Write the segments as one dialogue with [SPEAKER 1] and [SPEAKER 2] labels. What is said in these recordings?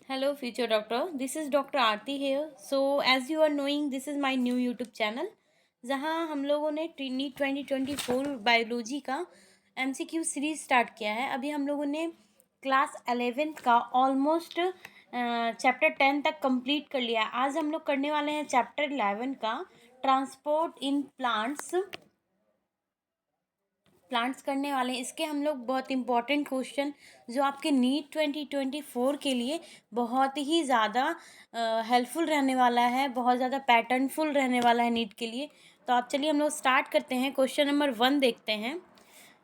[SPEAKER 1] Hello, future doctor. This is Dr. Aarti here. So, as you are knowing, this is my new YouTube channel, जहाँ हम लोगों ने NEET 2024 biology का MCQ series start किया है. अभी हम लोगों ने क्लास 11th का ऑलमोस्ट चैप्टर 10 तक कंप्लीट कर लिया है. आज हम लोग करने वाले हैं चैप्टर 11 का ट्रांसपोर्ट इन प्लांट्स करने वाले हैं. इसके हम लोग बहुत इंपॉर्टेंट क्वेश्चन जो आपके नीट 2024 के लिए बहुत ही ज़्यादा हेल्पफुल रहने वाला है, बहुत ज़्यादा पैटर्नफुल रहने वाला है नीट के लिए. तो आप चलिए हम लोग स्टार्ट करते हैं. क्वेश्चन नंबर 1 देखते हैं.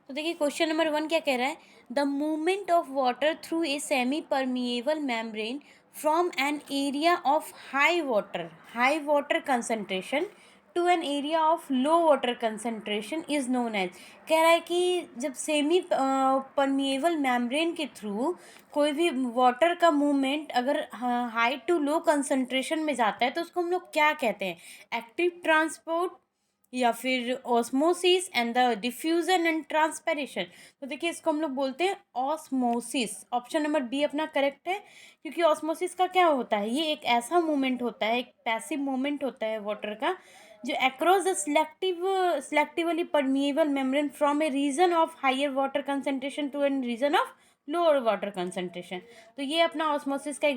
[SPEAKER 1] तो देखिए क्वेश्चन नंबर 1 क्या कह रहा है. The movement of water through a semi permeable membrane from an area of high water concentration to an area of low water concentration is known as. कह रहा है कि जब सेमी परमिएबल मेम्ब्रेन के थ्रू कोई भी वाटर का movement अगर हाई टू लो कंसनट्रेशन में जाता है तो उसको हम लोग क्या कहते हैं. एक्टिव ट्रांसपोर्ट या फिर osmosis and the diffusion and transpiration. तो देखिए इसको हम लोग बोलते हैं ऑस्मोसिस. ऑप्शन नंबर बी अपना करेक्ट है, क्योंकि ऑस्मोसिस का क्या होता है, ये एक ऐसा मूवमेंट होता है, एक पैसिव मूवमेंट होता है वाटर का जो across the selectively permeable membrane from a region of higher water concentration to an region of lower water concentration. तो ये अपना ऑस्मोसिस का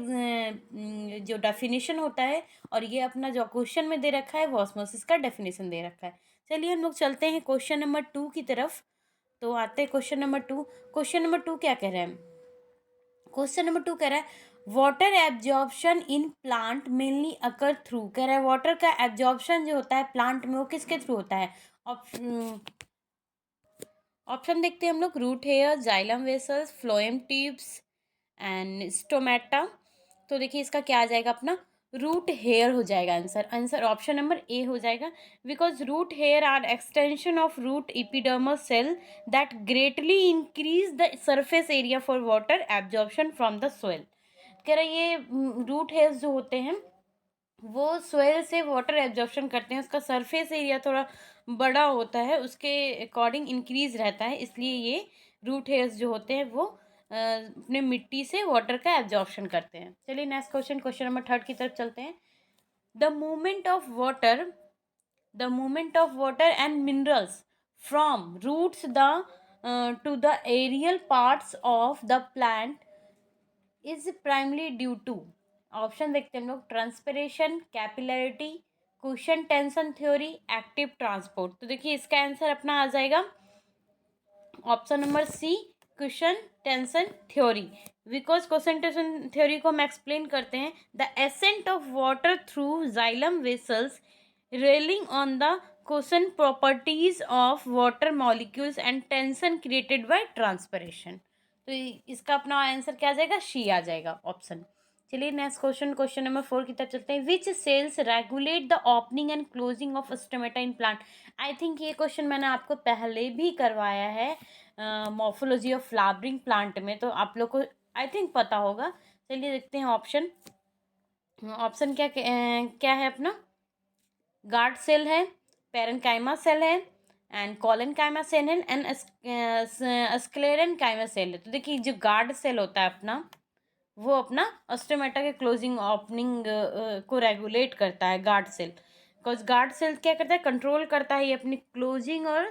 [SPEAKER 1] जो डेफिनेशन होता है, और ये अपना जो क्वेश्चन में दे रखा है वो ऑस्मोसिस का डेफिनेशन दे रखा है. चलिए हम लोग चलते हैं क्वेश्चन नंबर 2 की तरफ. तो आते हैं क्वेश्चन नंबर 2. क्वेश्चन नंबर 2 क्या कह रहा है. क्वेश्चन नंबर 2 कह रहा है water absorption in plant mainly occur through. कह रहा है वाटर का एब्जॉर्प्शन जो होता है प्लांट में वो किसके थ्रू होता है. ऑप्शन देखते हैं हम लोग. Root hair, xylem vessels, phloem tubes and stomata. तो देखिए इसका क्या आ जाएगा अपना रूट हेयर हो जाएगा. आंसर ऑप्शन नंबर ए हो जाएगा. Because root hair are extension of root epidermal cell that greatly increase the surface area for water absorption from the soil. कह रहा ये रूट हेयर्स जो होते हैं वो सोयल से वाटर एब्जॉर्प्शन करते हैं, उसका सरफेस एरिया थोड़ा बड़ा होता है, उसके अकॉर्डिंग इंक्रीज रहता है, इसलिए ये रूट हेयर्स जो होते हैं वो अपने मिट्टी से वाटर का एब्जॉर्प्शन करते हैं. चलिए नेक्स्ट क्वेश्चन, क्वेश्चन नंबर 3 की तरफ चलते हैं. The movement of water and minerals from roots the to the aerial parts of the plant is primarily due to. Option देखते हैं हम लोग. Transpiration, capillarity, cohesion tension theory, active transport. तो देखिए इसका आंसर अपना आ जाएगा option number C, cohesion tension theory. Because question tension theory को हम एक्सप्लेन करते हैं. The ascent of water through xylem vessels relying on the question properties of water molecules and tension created by transpiration. तो इसका अपना answer क्या आ जाएगा, she आ जाएगा ऑप्शन. चलिए नेक्स्ट क्वेश्चन, क्वेश्चन नंबर 4 की तरफ चलते हैं. Which cells regulate the opening and closing of stomata in plant. I think ये क्वेश्चन मैंने आपको पहले भी करवाया है मॉर्फोलॉजी ऑफ फ्लावरिंग प्लांट में, तो आप लोग को आई थिंक पता होगा. चलिए देखते हैं ऑप्शन. ऑप्शन क्या है अपना. गार्ड सेल है, पेरेन्काइमा सेल है, एंड कॉलेनकाइमा सेल है, एंड स्क्लेरेनकाइमा सेल है. तो देखिए जो गार्ड सेल होता है अपना वो अपना ऑस्टोमेटा के क्लोजिंग ओपनिंग को रेगुलेट करता है, guard cell. Because guard cell क्या करता है, कंट्रोल करता है ये अपनी क्लोजिंग और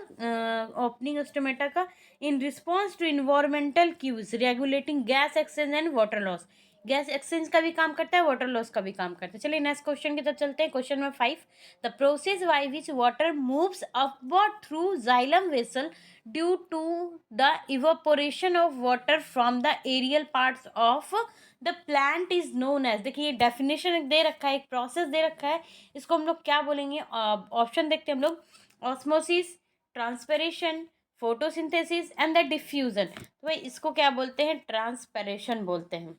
[SPEAKER 1] ओपनिंग ऑस्टोमेटा का in response to environmental cues regulating gas exchange and water loss. Gas exchange का भी काम करता है, वाटर लॉस का भी काम करता है. चलिए नेक्स्ट क्वेश्चन की तरफ चलते हैं. Question number 5. The process by which water moves upward through xylem vessel due to the evaporation of water from the aerial parts of the plant is known as. देखिए ये डेफिनेशन दे रखा है, एक process दे रखा है, इसको हम लोग क्या बोलेंगे. ऑप्शन देखते हैं हम लोग. Osmosis, transpiration, photosynthesis and the diffusion. तो भाई इसको क्या बोलते हैं, ट्रांसपेरेशन बोलते हैं.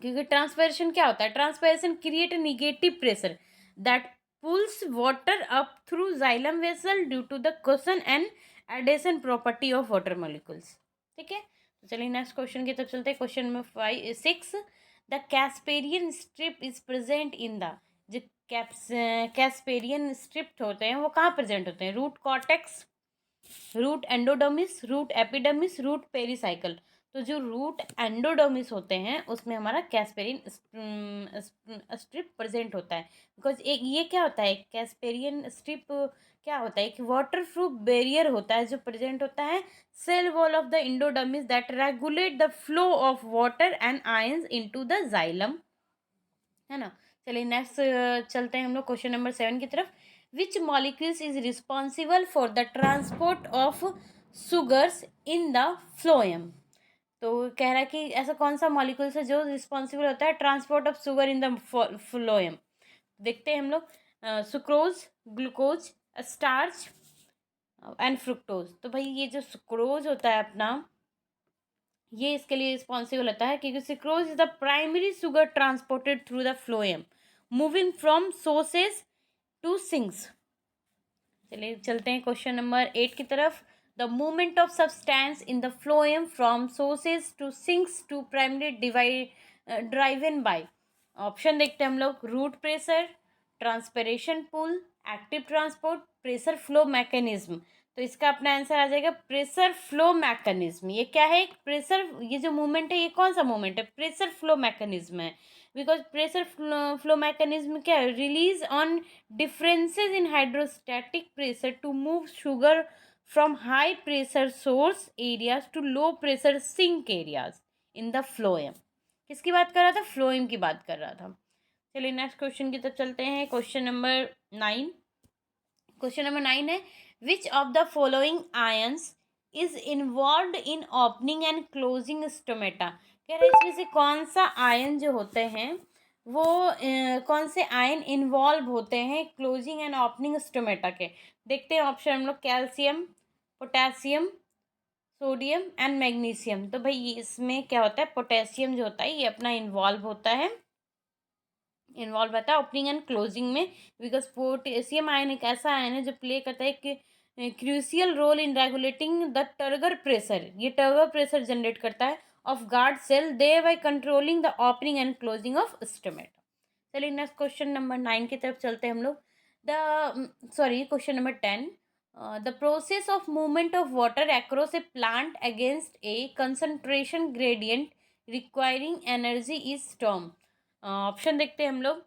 [SPEAKER 1] क्योंकि ट्रांसपेरेशन क्या होता है, transpiration create negative pressure that pulls water up through xylem vessel due to the question and adhesion property of water molecules. ठीक है, तो चलिए नेक्स्ट क्वेश्चन की तरफ चलते हैं. Question number 6. The casparian strip is present in the. जो casparian strip होते हैं वो कहाँ प्रेजेंट होते हैं. Root cortex, root endodermis, root epidermis, root pericycle. तो जो रूट एंडोडर्मिस होते हैं उसमें हमारा कैस्पेरिन स्ट्रिप प्रेजेंट होता है। बिकॉज एक ये क्या होता है, कैस्पेरियन स्ट्रिप क्या होता है, एक वाटर प्रूफ बैरियर होता है जो प्रेजेंट होता है cell wall of the endodermis that regulate the flow of water and ions into the xylem, है ना। चलिए नेक्स्ट चलते हैं हम लोग क्वेश्चन नंबर 7 की तरफ। Which molecules is responsible for the transport of sugars in the phloem. तो कह रहा है कि ऐसा कौन सा मॉलिक्यूल्स है जो रिस्पॉन्सिबल होता है transport of sugar in the phloem. देखते हैं हम लोग, sucrose, glucose, starch and fructose. तो भाई ये जो सुक्रोज होता है अपना, ये इसके लिए रिस्पॉन्सिबल होता है क्योंकि sucrose is the primary sugar transported through the phloem moving from sources to sinks. चलिए चलते हैं क्वेश्चन नंबर 8 की तरफ। The movement of substance in the phloem from sources to sinks to primary driven by. Option देखते हैं हम लोग, root pressure, transpiration pull, active transport, pressure flow mechanism. तो इसका अपना आंसर आ जाएगा प्रेशर फ्लो मैकेनिज्म। ये क्या है, प्रेशर, ये जो मूवमेंट है ये कौन सा मूवमेंट है, प्रेशर फ्लो मैकेनिज्म है। बिकॉज प्रेशर फ्लो मैकेनिज्म क्या है, release on differences in hydrostatic pressure to move sugar from high pressure source areas to low pressure sink areas in the phloem। किसकी बात कर रहा था, फ्लोएम की बात कर रहा था। चलिए नेक्स्ट क्वेश्चन की तरफ चलते हैं, क्वेश्चन नंबर 9। क्वेश्चन नंबर 9 है, विच of the following ions is involve in opening and closing stomata. कह रहे इसमें से कौन सा आयन जो होते हैं वो कौन से आयन इन्वॉल्व होते हैं क्लोजिंग एंड ओपनिंग स्टोमेटा के। देखते हैं ऑप्शन हम लोग, calcium, potassium, sodium and magnesium. तो भाई इसमें क्या होता है, पोटेशियम जो होता है ये अपना इन्वॉल्व होता है ओपनिंग एंड क्लोजिंग में। बिकॉज पोटेशियम आयन एक ऐसा आयन है जो प्ले करता है एक crucial role in regulating the turgor pressure. ये टर्गर प्रेशर जनरेट करता है of guard cell, they by controlling the opening and closing of stomata. चलिए नेक्स्ट क्वेश्चन नंबर 9 की तरफ चलते हैं हम लोग। Question number 10। The process of movement of water across a plant against A concentration gradient requiring energy is term. Option देखते हैं हम लोग।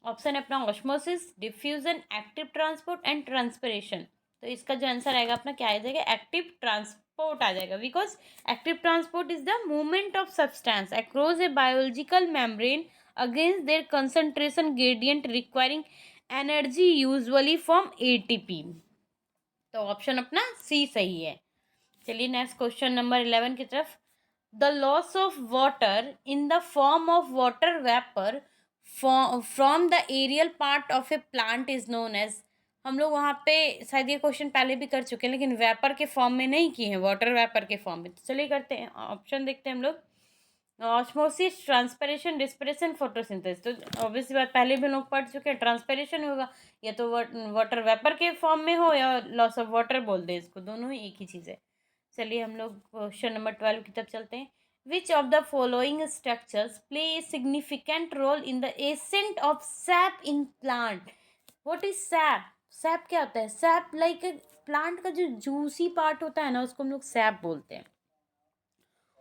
[SPEAKER 1] ऑप्शन है अपना osmosis, diffusion, active transport and transpiration. तो इसका जो आंसर आएगा अपना क्या आ जाएगा, एक्टिव ट्रांसपोर्ट आ जाएगा। Because active transport is the movement of substance across a biological membrane against their concentration gradient requiring energy usually from ATP. तो ऑप्शन अपना सी सही है। चलिए नेक्स्ट क्वेश्चन नंबर 11 की तरफ। The loss of water in the form of water vapour from the aerial part of a plant is known as. हम लोग वहाँ पे शायद ये क्वेश्चन पहले भी कर चुके हैं लेकिन वेपर के फॉर्म में नहीं किए हैं, वाटर वेपर के फॉर्म में। तो चलिए करते हैं, ऑप्शन देखते हैं हम लोग। Osmosis, transpiration, respiration, photosynthesis. तो ऑब्वियसली बात पहले भी लोग पढ़ चुके हैं, ट्रांसपिरेशन होगा, या तो वाटर वेपर के फॉर्म में हो या लॉस ऑफ वाटर बोल दे इसको, दोनों ही एक ही चीज़ है। चलिए हम लोग क्वेश्चन नंबर 12 की तरफ चलते हैं। Which of the following structures play a significant role in the ascent of sap in plant. What is sap, sap क्या होता है, सैप लाइक प्लांट का जो जूसी पार्ट होता है ना उसको हम लोग सैप बोलते हैं।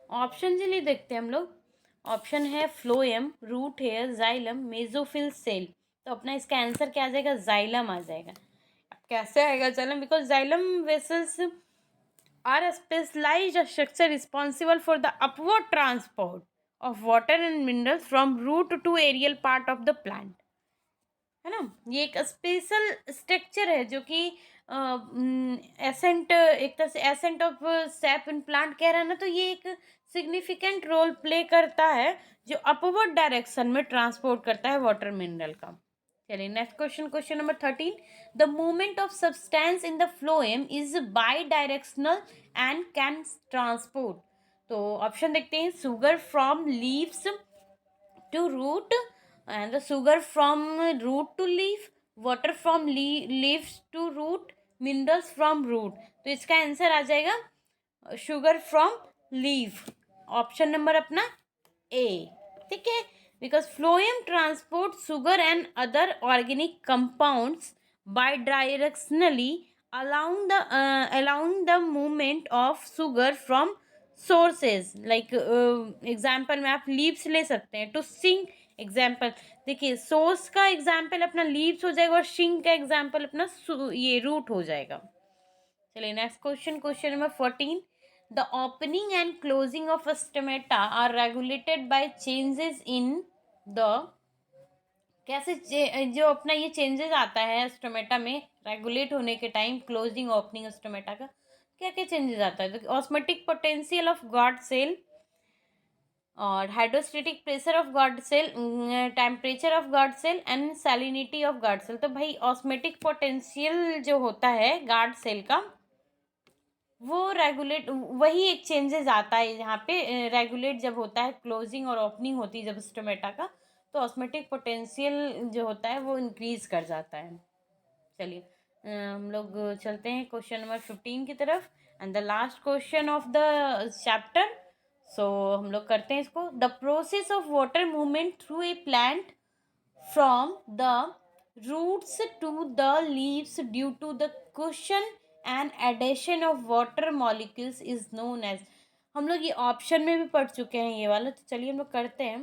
[SPEAKER 1] ऑप्शन चलिए देखते हैं हम लोग। ऑप्शन है phloem, root hair, xylem, mesophyll cell. तो अपना इसका आंसर क्या आ जाएगा, जाइलम आ जाएगा। अब कैसे आएगा xylem, because xylem vessels are specialised structure responsible for the upward transport of water and minerals from root to aerial part of the plant, है ना। ये एक स्पेशल स्ट्रक्चर है जो कि एसेंट, एक तरह से accent of sap in plant कह रहा है ना, तो ये एक सिग्निफिकेंट रोल प्ले करता है जो अपवर्ड डायरेक्शन में ट्रांसपोर्ट करता है वाटर मिनरल का। चलिए next question, question number 13। The movement of substance in the phloem is bidirectional and can transport. तो ऑप्शन देखते हैं, sugar from leaves to root and the sugar from root to leaf, water from leaves to root, minerals from root। तो इसका answer आ जाएगा sugar from leaf, option number अपना A. ठीक है, because phloem transport sugar and other organic compounds bidirectionally allowing the movement of sugar from sources, like example में आप leaves ले सकते हैं। टू सिंग, एग्जाम्पल देखिए, सोर्स का एग्जाम्पल अपना लीव्स हो जाएगा और सिंग का एग्जाम्पल अपना ये रूट हो जाएगा। चलिए next question, question number 14। The opening and closing of stomata are regulated by changes in the, कैसे जो अपना ये चेंजेस आता है स्टोमेटा में रेगुलेट होने के टाइम, क्लोजिंग ओपनिंग स्टोमेटा का क्या क्या चेंजेस आता है? तो osmotic potential of guard cell, और hydrostatic pressure of guard cell, temperature of guard cell and salinity of guard cell. तो भाई ऑस्मेटिक पोटेंशियल जो होता है गार्ड सेल का, वो रेगुलेट, वही एक चेंजेस आता है यहाँ पे। रेगुलेट जब होता है, क्लोजिंग और ओपनिंग होती है जब स्टोमेटा का, तो ऑस्मेटिक पोटेंशियल जो होता है वो इंक्रीज कर जाता है। चलिए हम लोग चलते हैं क्वेश्चन नंबर 15 की तरफ, and the last question of the chapter. So हम लोग करते हैं इसको। The process of water movement through a plant from the roots to the leaves due to the cushion and adhesion of water molecules is known as, हम लोग ये option में भी पढ़ चुके हैं ये वाला, तो चलिए हम लोग करते हैं।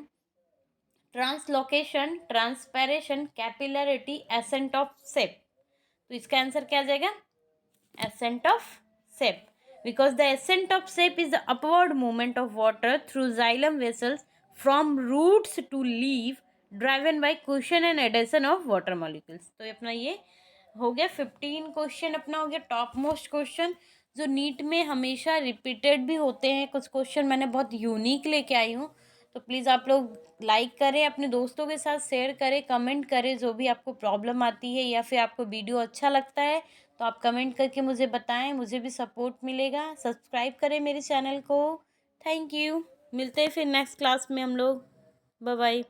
[SPEAKER 1] ट्रांसलोकेशन, ट्रांसपैरेशन, कैपिलरिटी, एसेंट ऑफ सेप। तो इसका आंसर क्या आ जाएगा? ascent of sap, because the ascent of sap is the upward movement of water through xylem vessels from roots to leaf driven by cushion and adhesion of water molecules। तो अपना ये हो गया 15 question, अपना हो गया टॉप मोस्ट क्वेश्चन जो NEET में हमेशा रिपीटेड भी होते हैं। कुछ क्वेश्चन मैंने बहुत यूनिक लेके आई हूँ, तो प्लीज़ आप लोग लाइक करें, अपने दोस्तों के साथ शेयर करें, कमेंट करें जो भी आपको प्रॉब्लम आती है, या फिर आपको वीडियो अच्छा लगता है तो आप कमेंट करके मुझे बताएं, मुझे भी सपोर्ट मिलेगा। सब्सक्राइब करें मेरे चैनल को। Thank you. मिलते हैं फिर नेक्स्ट क्लास में हम लोग। Bye bye.